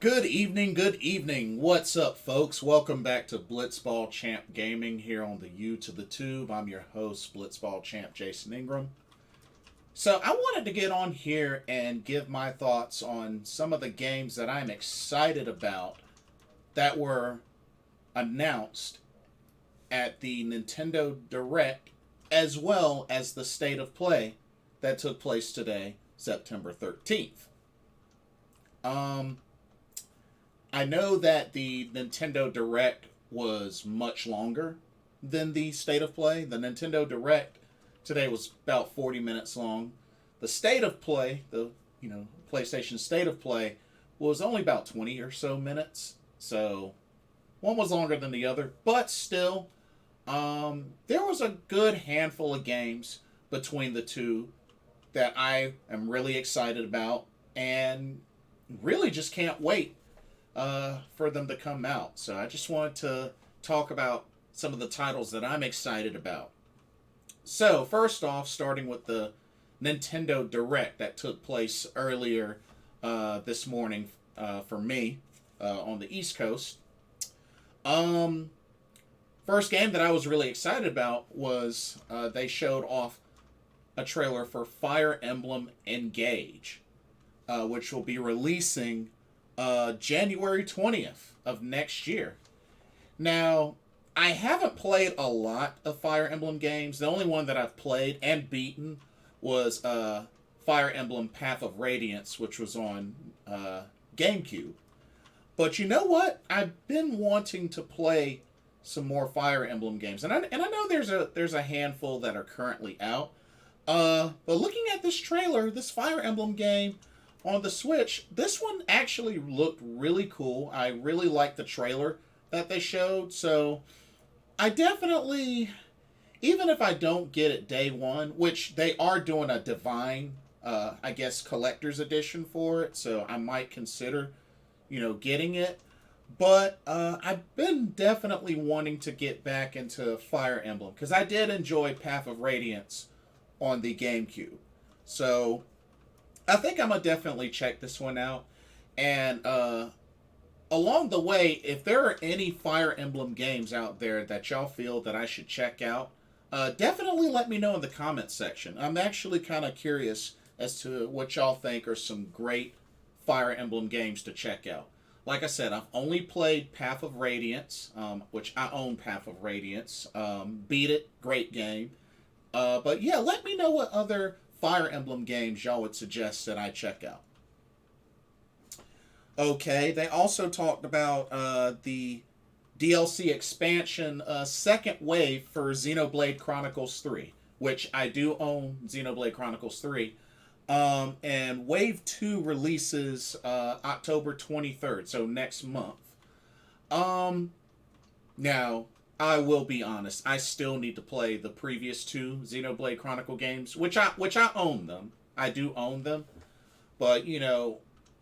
Good evening, good evening. What's up, folks? Welcome back to Blitzball Champ Gaming here on the U to the Tube. I'm your host, Blitzball Champ Jason Ingram. So, I wanted to get on here and give my thoughts on some of the games that I'm excited about that were announced at the Nintendo Direct, as well as the State of Play that took place today, September 13th. Um, I know that the Nintendo Direct was much longer than the State of Play. The Nintendo Direct today was about 40 minutes long. The State of Play, the PlayStation State of Play, was only about 20 or so minutes. So one was longer than the other, but still, there was a good handful of games between the two that I am really excited about and really just can't wait for them to come out. So I just wanted to talk about some of the titles that I'm excited about. So, first off, starting with the Nintendo Direct that took place earlier this morning for me on the East Coast. Um, First game that I was really excited about was they showed off a trailer for Fire Emblem Engage, which will be releasing January 20th of next year. Now, I haven't played a lot of Fire Emblem games. The only one that I've played and beaten was Fire Emblem Path of Radiance, which was on GameCube. But you know what? I've been wanting to play some more Fire Emblem games, and I know there's a handful that are currently out. But looking at this trailer, this Fire Emblem game on the Switch, this one actually looked really cool. I really liked the trailer that they showed, so I definitely, even if I don't get it day one, which they are doing a Divine, I guess, collector's edition for it, so I might consider, getting it. But I've been definitely wanting to get back into Fire Emblem because I did enjoy Path of Radiance on the GameCube. So I think I'm gonna definitely check this one out. And along the way, if there are any Fire Emblem games out there that y'all feel that I should check out, definitely let me know in the comments section. I'm actually kind of curious as to what y'all think are some great Fire Emblem games to check out. Like I said, I've only played Path of Radiance, which I own Path of Radiance. Beat it, great game. But yeah, let me know what other Fire Emblem games y'all would suggest that I check out. Okay, they also talked about the DLC expansion second wave for Xenoblade Chronicles 3, which I do own Xenoblade Chronicles 3. And Wave 2 releases October 23rd, so next month. Um, Now, I will be honest, I still need to play the previous two Xenoblade Chronicle games, which I own them. I do own them, but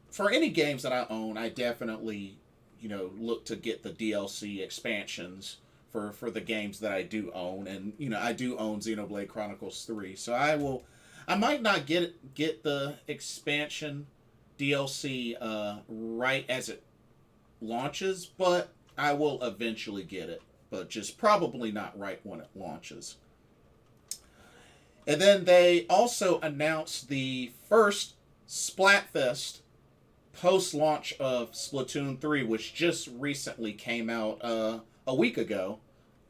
for any games that I own, I definitely look to get the DLC expansions for the games that I do own, and I do own Xenoblade Chronicles 3, so I might not get the expansion DLC right as it launches, but I will eventually get it, but just probably not right when it launches. And then they also announced the first Splatfest post launch of Splatoon 3, which just recently came out a week ago,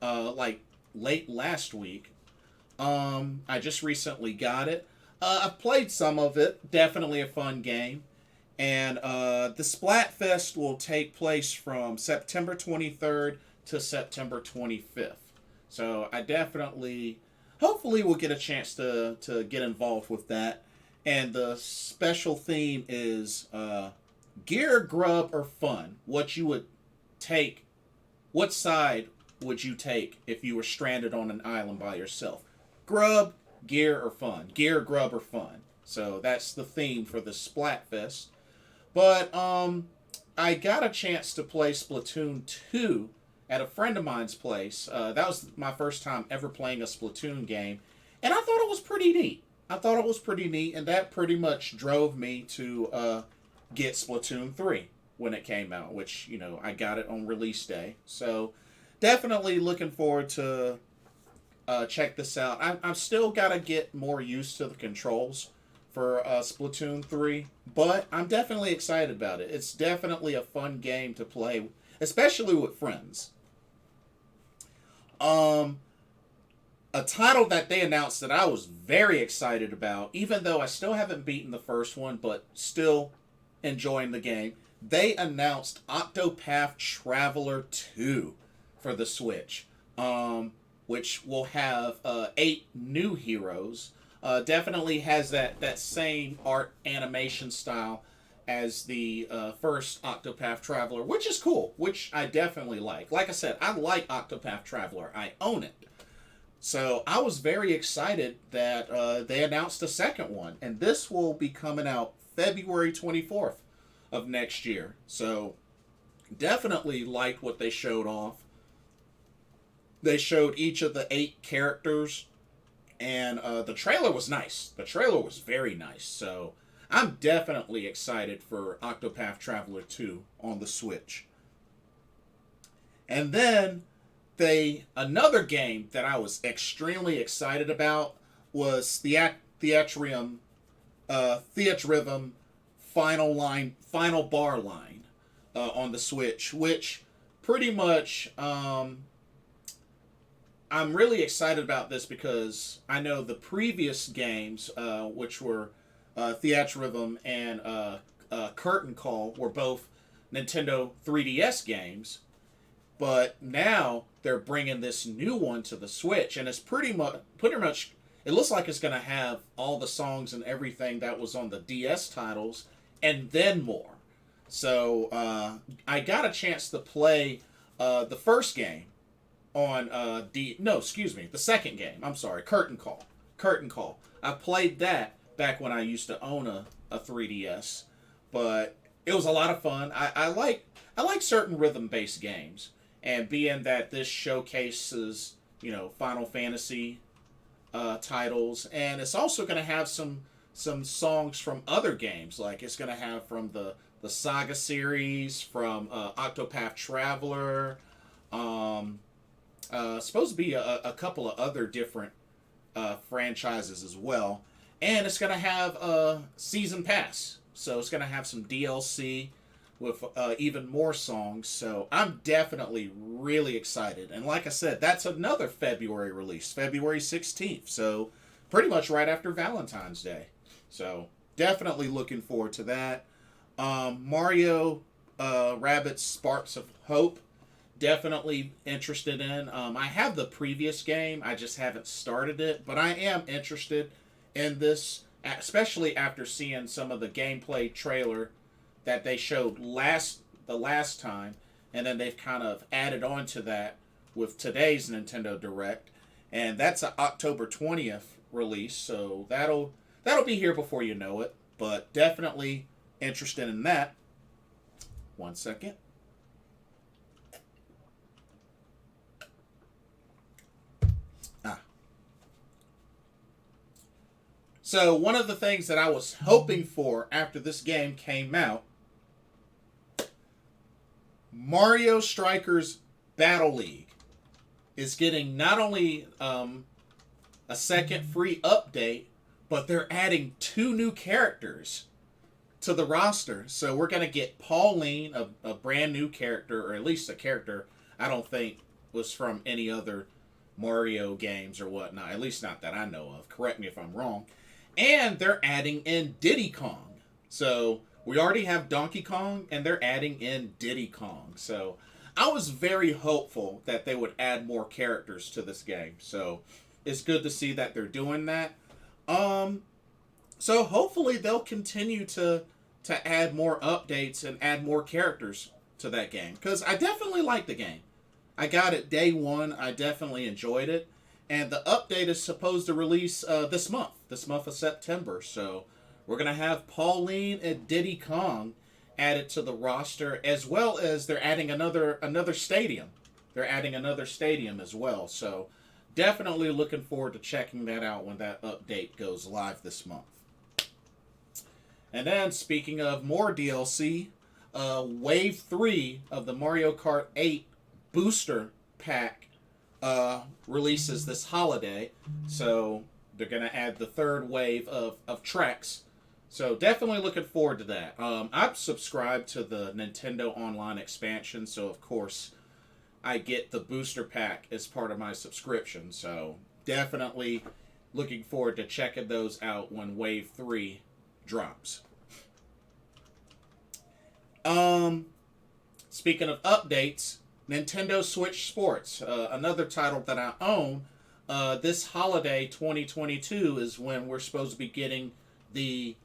like late last week. I just recently got it. I've played some of it. Definitely a fun game. And the Splatfest will take place from September 23rd to September 25th. So I definitely, hopefully, will get a chance to get involved with that. And the special theme is gear, grub, or fun. What you would take, what side would you take if you were stranded on an island by yourself? Grub, gear, or fun? Gear, grub, or fun? So that's the theme for the Splatfest. But I got a chance to play Splatoon 2 at a friend of mine's place. That was my first time ever playing a Splatoon game, and I thought it was pretty neat. And that pretty much drove me to get Splatoon 3. when it came out, which, I got it on release day. So definitely looking forward to check this out. I'm still got to get more used to the controls for Splatoon 3, but I'm definitely excited about it. It's definitely a fun game to play, especially with friends. Um, a title that they announced that I was very excited about, even though I still haven't beaten the first one, but still enjoying the game. They announced Octopath Traveler 2 for the Switch, which will have 8 new heroes. Definitely has that same art animation style as the first Octopath Traveler, which is cool, which I definitely like. Like I said, I like Octopath Traveler. I own it. So I was very excited that they announced a second one, and this will be coming out February 24th of next year. So definitely liked what they showed off. They showed each of the 8 characters, and the trailer was nice. The trailer was very nice. So I'm definitely excited for Octopath Traveler 2 on the Switch. And then another game that I was extremely excited about was Theatrhythm Final Bar Line on the Switch, which pretty much I'm really excited about this because I know the previous games, which were Theatrhythm and Curtain Call, were both Nintendo 3DS games, but now they're bringing this new one to the Switch, and it's pretty much. It looks like it's going to have all the songs and everything that was on the DS titles, and then more. So I got a chance to play the first game on the second game. I'm sorry, Curtain Call. Curtain Call. I played that back when I used to own a 3DS, but it was a lot of fun. I like certain rhythm based games, and being that this showcases Final Fantasy titles, and it's also going to have some songs from other games, like it's going to have from the Saga series, from Octopath Traveler, supposed to be a couple of other different franchises as well, and it's going to have a season pass, so it's going to have some DLC with even more songs. So I'm definitely really excited, and like I said, that's another February release, February 16th, so pretty much right after Valentine's Day. So definitely looking forward to that. Mario Rabbids Sparks of Hope, definitely interested in. I have the previous game, I just haven't started it, but I am interested in this, especially after seeing some of the gameplay trailer that they showed the last time, and then they've kind of added on to that with today's Nintendo Direct, and that's an October 20th release, so that'll be here before you know it, but definitely interested in that. One second. So one of the things that I was hoping for after this game came out, Mario Strikers Battle League is getting not only a second free update, but they're adding 2 new characters to the roster. So we're going to get Pauline, a brand new character, or at least a character I don't think was from any other Mario games or whatnot, at least not that I know of. Correct me if I'm wrong. And they're adding in Diddy Kong. So we already have Donkey Kong, and they're adding in Diddy Kong. So I was very hopeful that they would add more characters to this game. So it's good to see that they're doing that. So hopefully they'll continue to add more updates and add more characters to that game, because I definitely like the game. I got it day one. I definitely enjoyed it. And the update is supposed to release this month of September. So we're going to have Pauline and Diddy Kong added to the roster, as well as they're adding another stadium. They're adding another stadium as well. So definitely looking forward to checking that out when that update goes live this month. And then, speaking of more DLC, Wave 3 of the Mario Kart 8 booster pack releases this holiday. So they're going to add the third wave of tracks. So definitely looking forward to that. I've subscribed to the Nintendo Online expansion, so of course I get the booster pack as part of my subscription. So definitely looking forward to checking those out when Wave 3 drops. Speaking of updates, Nintendo Switch Sports, another title that I own. This holiday 2022 is when we're supposed to be getting the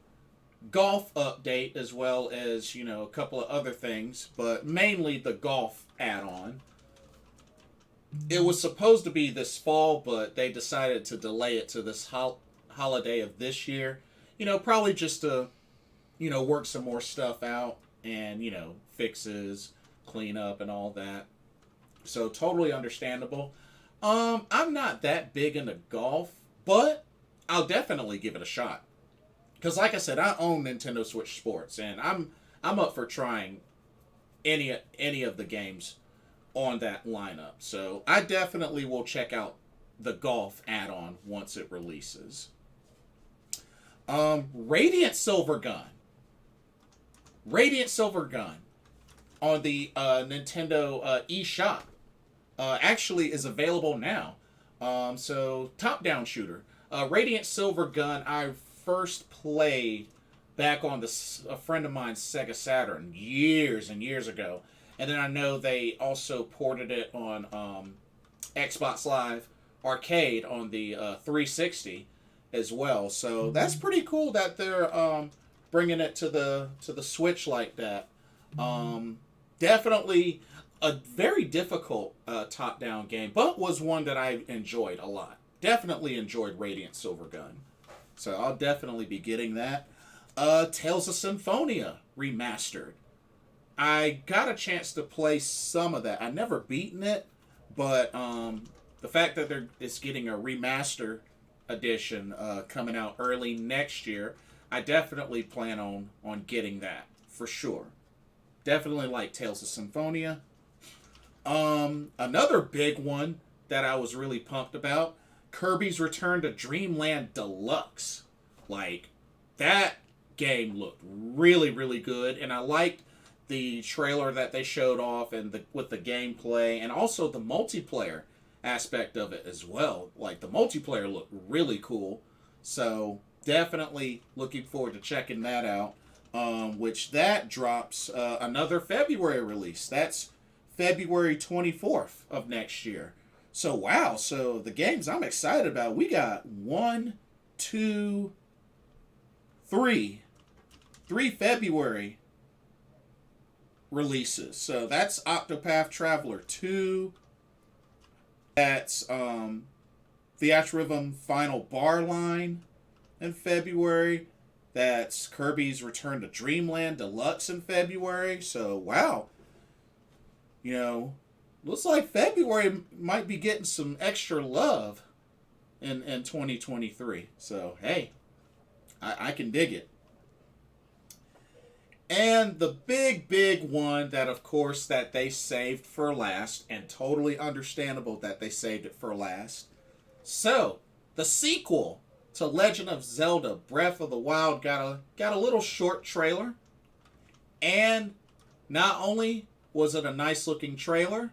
golf update, as well as, you know, a couple of other things, but mainly the golf add-on. It was supposed to be this fall, but they decided to delay it to this holiday of this year. You know, probably just to, you know, work some more stuff out and, you know, fixes, cleanup, and all that. So totally understandable. I'm not that big into golf, but I'll definitely give it a shot. Because like I said, I own Nintendo Switch Sports, and I'm up for trying any of the games on that lineup. So I definitely will check out the golf add-on once it releases. Radiant Silver Gun. Radiant Silver Gun on the Nintendo eShop actually is available now. So top-down shooter. Radiant Silver Gun I first played back on a friend of mine's Sega Saturn years and years ago. And then I know they also ported it on Xbox Live Arcade on the 360 as well. So that's pretty cool that they're bringing it to the Switch like that. Definitely a very difficult top-down game, but was one that I enjoyed a lot. Definitely enjoyed Radiant Silver Gun. So I'll definitely be getting that. Tales of Symphonia Remastered. I got a chance to play some of that. I never beaten it, but the fact that it's getting a remaster edition coming out early next year, I definitely plan on getting that for sure. Definitely like Tales of Symphonia. Another big one that I was really pumped about, Kirby's Return to Dreamland Deluxe. Like, that game looked really, really good, and I liked the trailer that they showed off and with the gameplay, and also the multiplayer aspect of it as well. Like, the multiplayer looked really cool, so definitely looking forward to checking that out. Which that drops another February release. That's February 24th of next year. So wow, so the games I'm excited about, we got 1, 2, 3 February releases. So that's Octopath Traveler 2. That's Theatrhythm Final Bar Line in February. That's Kirby's Return to Dreamland Deluxe in February. So wow. You know, looks like February might be getting some extra love in 2023. So hey, I can dig it. And the big one that, of course, that they saved for last, and totally understandable that they saved it for last. So, the sequel to Legend of Zelda Breath of the Wild got a little short trailer. And not only was it a nice looking trailer,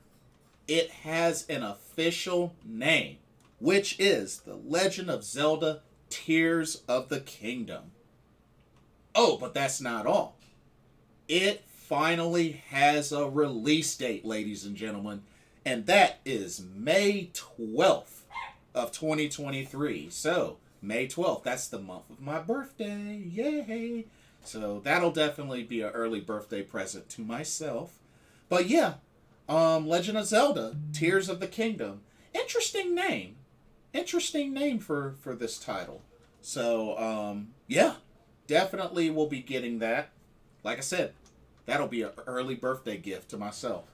it has an official name, which is The Legend of Zelda Tears of the Kingdom. Oh, but that's not all. It finally has a release date, ladies and gentlemen, and that is May 12th of 2023. So, May 12th, that's the month of my birthday. Yay! So, that'll definitely be an early birthday present to myself. But yeah, Legend of Zelda, Tears of the Kingdom. Interesting name. Interesting name for this title. So, yeah, definitely will be getting that. Like I said, that'll be an early birthday gift to myself.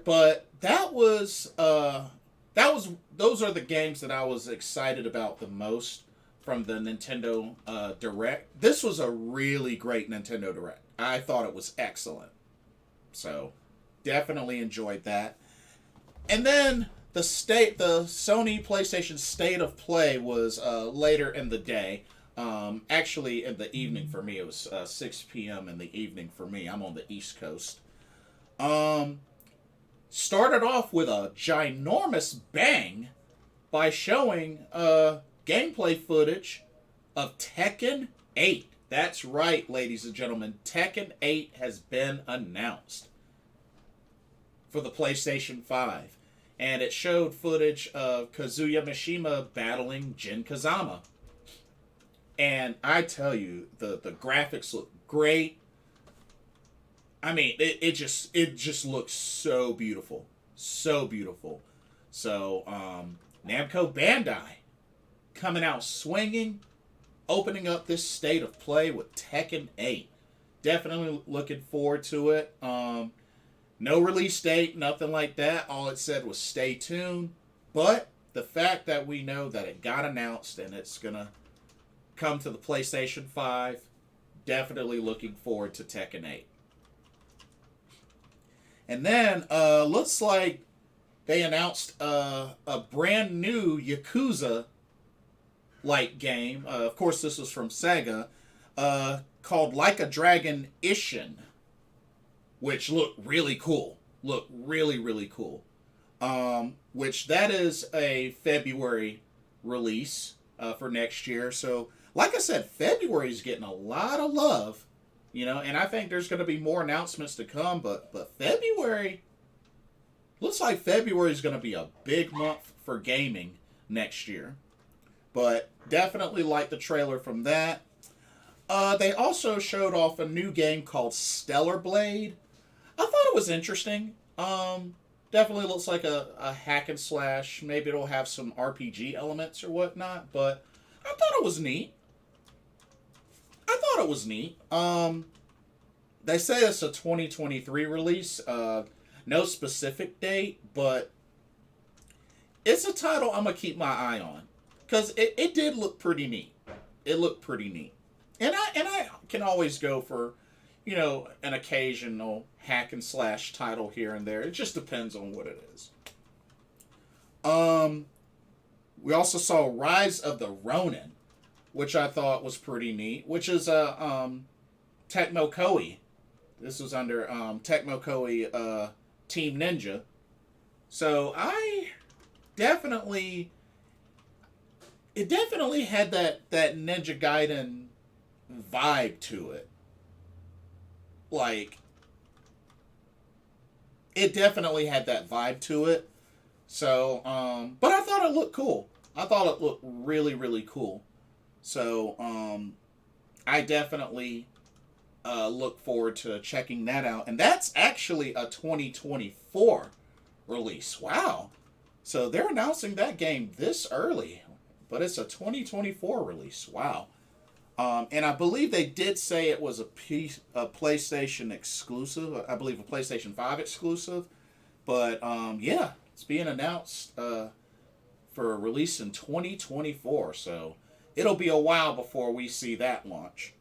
But those are the games that I was excited about the most from the Nintendo Direct. This was a really great Nintendo Direct. I thought it was excellent. So, definitely enjoyed that. And then the Sony PlayStation State of Play was later in the day. Actually, in the evening for me. It was 6 p.m. in the evening for me. I'm on the East Coast. Started off with a ginormous bang by showing gameplay footage of Tekken 8. That's right, ladies and gentlemen. Tekken 8 has been announced for the PlayStation 5. And it showed footage of Kazuya Mishima battling Jin Kazama. And I tell you, the graphics look great. I mean, it just looks so beautiful. So beautiful. So, Namco Bandai coming out swinging, opening up this state of play with Tekken 8. Definitely looking forward to it. No release date, nothing like that. All it said was stay tuned. But the fact that we know that it got announced and it's going to come to the PlayStation 5, definitely looking forward to Tekken 8. And then, looks like they announced a brand new Yakuza-like game. Of course, this was from Sega, called Like a Dragon Ishin, which looked really cool. Looked really, really cool. Which that is a February release for next year. So, like I said, February is getting a lot of love, and I think there's going to be more announcements to come, but February, looks like February is going to be a big month for gaming next year. But definitely like the trailer from that. They also showed off a new game called Stellar Blade. I thought it was interesting. Definitely looks like a hack and slash. Maybe it'll have some RPG elements or whatnot, but I thought it was neat. They say it's a 2023 release. No specific date, but it's a title I'm going to keep my eye on. Because it did look pretty neat. It looked pretty neat. And I can always go for, an occasional hack and slash title here and there. It just depends on what it is. We also saw Rise of the Ronin, which I thought was pretty neat, which is a Tecmo Koei. This was under Tecmo Koei Team Ninja. So it definitely had that Ninja Gaiden vibe to it. Like, it definitely had that vibe to it. So, but I thought it looked cool. I thought it looked really, really cool. So, I definitely look forward to checking that out. And that's actually a 2024 release. Wow. So they're announcing that game this early, but it's a 2024 release. Wow. And I believe they did say it was a PlayStation exclusive. I believe a PlayStation 5 exclusive. But yeah, it's being announced for a release in 2024. So it'll be a while before we see that launch.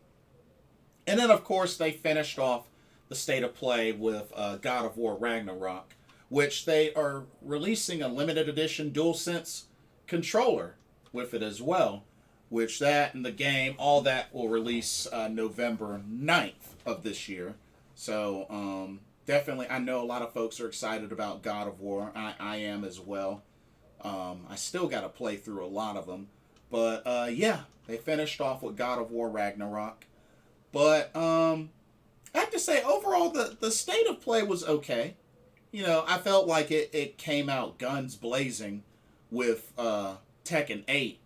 And then, of course, they finished off the state of play with God of War Ragnarok, which they are releasing a limited edition DualSense controller with it as well, which that and the game, all that will release November 9th of this year. So, definitely, I know a lot of folks are excited about God of War. I am as well. I still got to play through a lot of them. But, yeah, they finished off with God of War Ragnarok. But I have to say, overall, the state of play was okay. I felt like it came out guns blazing with Tekken 8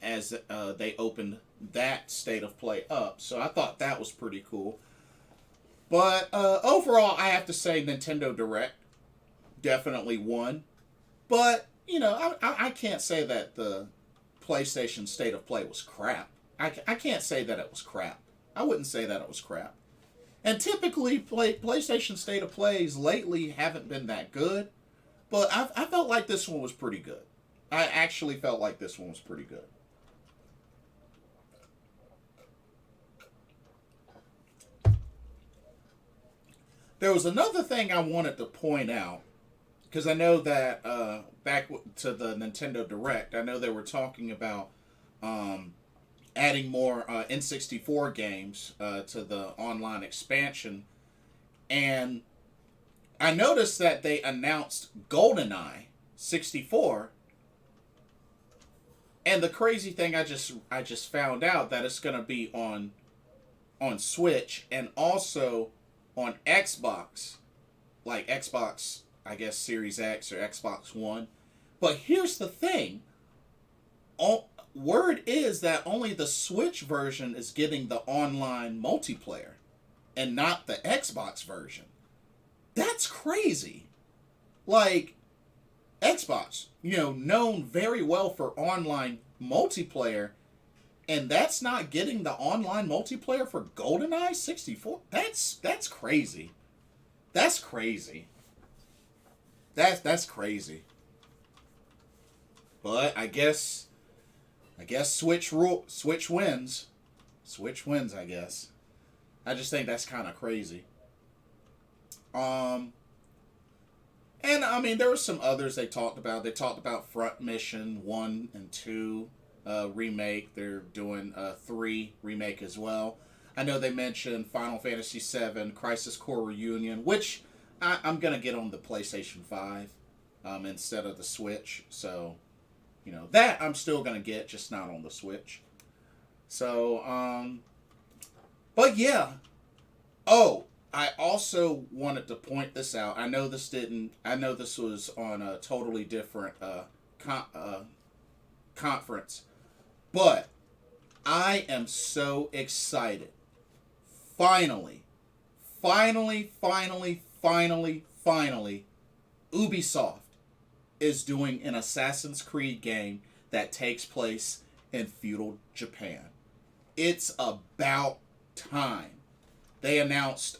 as they opened that state of play up. So I thought that was pretty cool. But overall, I have to say Nintendo Direct definitely won. But, I can't say that the PlayStation state of play was crap. I can't say that it was crap. I wouldn't say that it was crap. And typically, PlayStation State of Plays lately haven't been that good. But I felt like this one was pretty good. I actually felt like this one was pretty good. There was another thing I wanted to point out because I know that to the Nintendo Direct, I know they were talking about um, adding more N64 games to the online expansion, and I noticed that they announced GoldenEye 64. And the crazy thing, I just found out that it's gonna be on Switch and also on Xbox, like Xbox, I guess Series X or Xbox One. But here's the thing: word is that only the Switch version is getting the online multiplayer, and not the Xbox version. That's crazy. Like Xbox, known very well for online multiplayer, and that's not getting the online multiplayer for GoldenEye 64. That's crazy. That's crazy. That's crazy. But I guess Switch wins. Switch wins, I guess. I just think that's kind of crazy. Um and I mean, there were some others they talked about. They talked about Front Mission 1 and 2 remake. They're doing 3 remake as well. I know they mentioned Final Fantasy 7 Crisis Core Reunion, which I'm going to get on the PlayStation 5 instead of the Switch. So, that I'm still going to get, just not on the Switch. So, but yeah. Oh, I also wanted to point this out. I know this was on a totally different conference, but I am so excited. Finally, finally, finally, finally, finally, Ubisoft is doing an Assassin's Creed game that takes place in feudal Japan. It's about time. They announced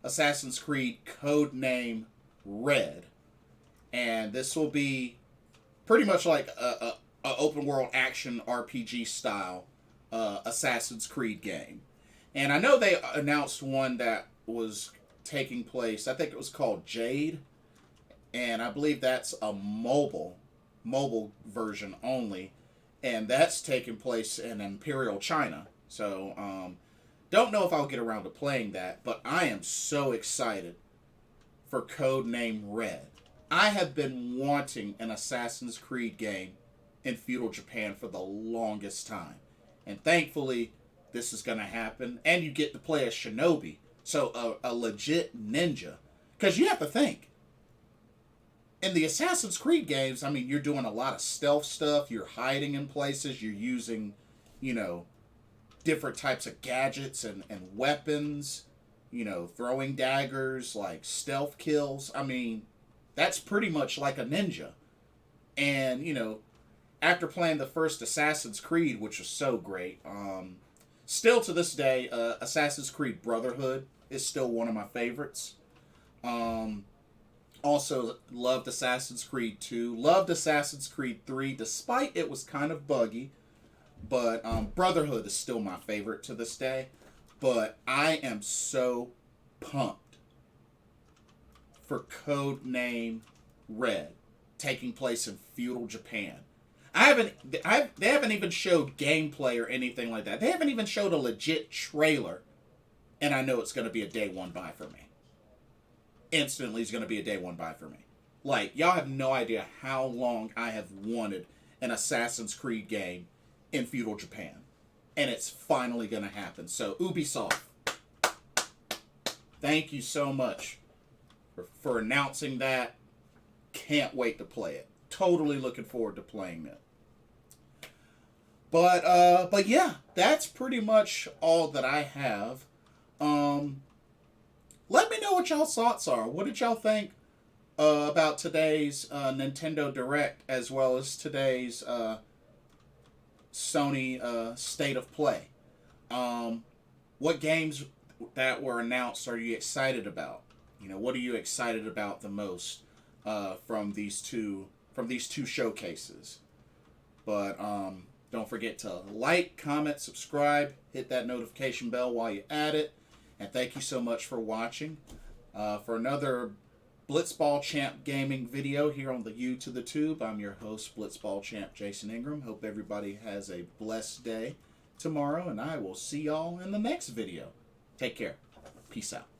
Assassin's Creed Codename Red, and this will be pretty much like a open world action RPG style Assassin's Creed game. And I know they announced one that was taking place. I think it was called Jade, and I believe that's a mobile version only, and that's taking place in Imperial China. So don't know if I'll get around to playing that, but I am so excited for Codename Red. I have been wanting an Assassin's Creed game in feudal Japan for the longest time. And thankfully, this is going to happen. And you get to play a shinobi, so a legit ninja. Because you have to think, in the Assassin's Creed games, I mean, you're doing a lot of stealth stuff, you're hiding in places, you're using, different types of gadgets and weapons, throwing daggers, like stealth kills. I mean, that's pretty much like a ninja. And, after playing the first Assassin's Creed, which was so great, still to this day, Assassin's Creed Brotherhood is still one of my favorites. Also loved Assassin's Creed 2, loved Assassin's Creed 3, despite it was kind of buggy. But Brotherhood is still my favorite to this day. But I am so pumped for Codename Red, taking place in feudal Japan. They haven't even showed gameplay or anything like that. They haven't even showed a legit trailer, and I know it's going to be a day one buy for me. Instantly, it's going to be a day one buy for me. Like, y'all have no idea how long I have wanted an Assassin's Creed game in feudal Japan, and it's finally going to happen. So Ubisoft, thank you so much for announcing that. Can't wait to play it. Totally looking forward to playing it. But yeah, that's pretty much all that I have. Let me know what y'all's thoughts are. What did y'all think about today's Nintendo Direct, as well as today's Sony State of Play? What games that were announced are you excited about? What are you excited about the most from these two showcases? But don't forget to like, comment, subscribe, hit that notification bell while you're at it, and thank you so much for watching. for another Blitzball Champ Gaming video here on the U to the Tube. I'm your host, Blitzball Champ Jason Ingram. Hope everybody has a blessed day tomorrow, and I will see y'all in the next video. Take care. Peace out.